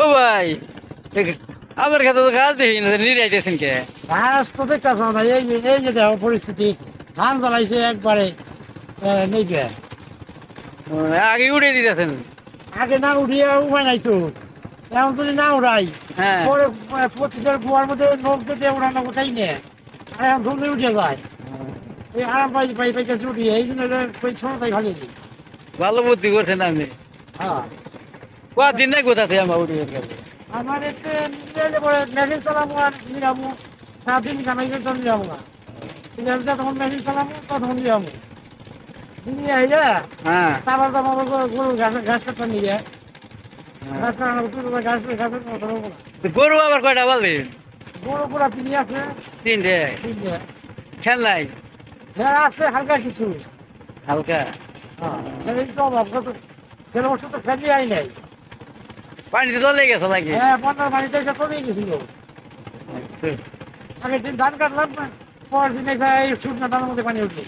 ও ভাই আমার কাছে তো গাছ দেখি না নিরাইতেছেন কে? ঘাস তো দেখতেছ না, এই যে দেখো পরিস্থিতি, ধান জ্বালাইছে একবারে নেইবে। আগে উড়ে দিতেছেন। আগে না উঠিয়ে উপায় নাই তো, এখন যদি না উড়াই হ্যাঁ পরে প্রতিটার কুয়ার মধ্যে নখ দিয়ে উড়ানো কোথায় নেই, আর এখন ধুলে উঠে যায়। এই আরাম পাইতেছে উঠিয়ে, এই জন্য ছোটটাই ভালো দিই। ভালো বুদ্ধি করছেন আপনি। হ্যাঁ, কদিন নাই কোথাতে আমার উড়ে গেছে। আমার এতে নিলে পরে মেশিন চালাবো আর নিরামো, 7 দিন কামাইলে তো নিরামো না। তখন মেশিন চালাবো তখন নিরামো নিয়ে আইলে হ্যাঁ তারপর তো আমার গরু ঘাস কাটা নিয়ে ঘাস কাটানো ঘাসের মতো হবো না। তো গরু আবার কয়টা বলবেন? গরু পুরা তিনি আছে, 3টে। তিনটে। খেল নাই হ্যাঁ আছে হালকা কিছু। হালকা। হ্যাঁ, এই তো অভাব কত, সেটা ওষুধ তো ফেলে আই নাই। পানিতে দলে গেছে নাকি? হ্যাঁ, বন্যার পানিতে এসে কমে গেছিল। আগের দিন ধান কাটলাম, পরের দিন এই শুকনো ধানের মধ্যে পানি উঠলো,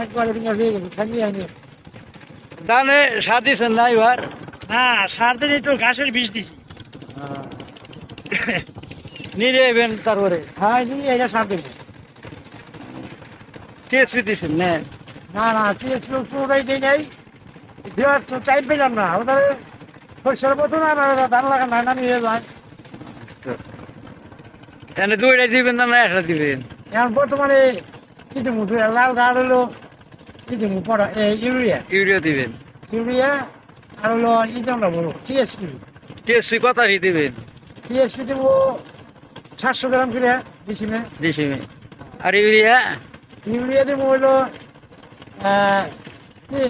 একবারে দিন হয়ে গেছে, ফেলে আইনি। ধানে সার দিচ্ছেন না এবার? না, সার দিনই তো ঘাসের বিষ দিছি। নিরে এবেন তারপরে হ্যাঁ, নিয়ে এটা সার দেবো। টিএসপি দিচ্ছেন না? না পুরোটাই দিই নাই, দেওয়ার তো টাইম পেলাম না। ওদের শস্যের মতন আর ধান লাগান না নিয়ে যায়। এনে দুইটাই দিবেন না না একটা দিবেন? এখন বর্তমানে কি দেবো, লাল গাড় হলো কি দেবো পড়া ইউরিয়া ইউরিয়া দিবেন? ইউরিয়া আর হলো ইটা আমরা বলবো টিএসপি। টিএসপি কত হারি দিবেন? টিএসপি দেবো 700 গ্রাম করে ডিসিমে। ডিসিমে। আর ইউরিয়া? ইউরিয়া দেবো হলো কি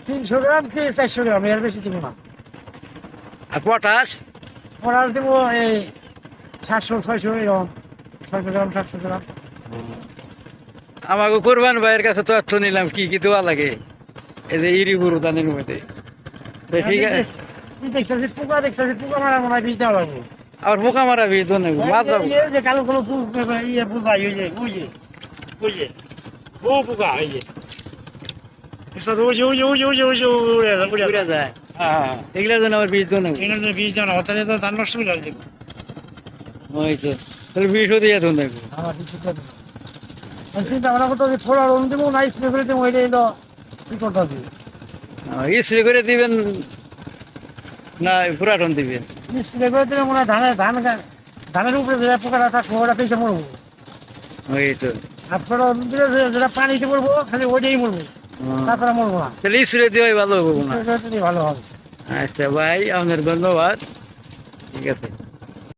300 গ্রাম কি 400 গ্রাম, এর বেশি দেবো না। আর পটাশ? পড়ার দেবো এই 700-600 এরকম, 600 গ্রাম 700 গ্রাম। আমাকে কোরবান ভাইয়ের কাছে তথ্য নিলাম কি কি দেওয়া লাগে এই যে ইরি গরু দানের মধ্যে। তো ঠিক আছে, দেখতেছি পোকা মারা মনে হয় বীজ দেওয়া লাগবে। আবার পোকা মারা বীজ দেন এই যে কালো কালো ইয়ে পোকা, ওই যে ও পোকা, এই যে উড়ে যায়। এগুলোর জন্য আবার বীজ দেন। বীজ দেওয়া না, অর্থাৎ ধান নষ্ট করে দেবো। ওই তো তাহলে বিষও দিয়ে দেন দেখবো। আমার কিছু চিন্তা ভাবনা করতে হবে, ফোড়া রোল দেবো না স্প্রে করে দেবো, এটা এলো কি করতে হবে। স্প্রে করে দিবেন না পুরাটন দিবেন? স্প্রে করে দিলে মনে হয় ধানের উপরে যেটা পোকাটা থাকবো ওটা পেয়েছে মরবো। ওই তো। আর ফোড়া দিলে যেটা পানিতে মরবো, খালি ওইটাই মরবো, তাছাড়া মরবো না। তাহলে স্প্রে দিয়ে ভালো হবো না? ভালো হবে। আচ্ছা ভাই, আপনার ধন্যবাদ। ঠিক আছে।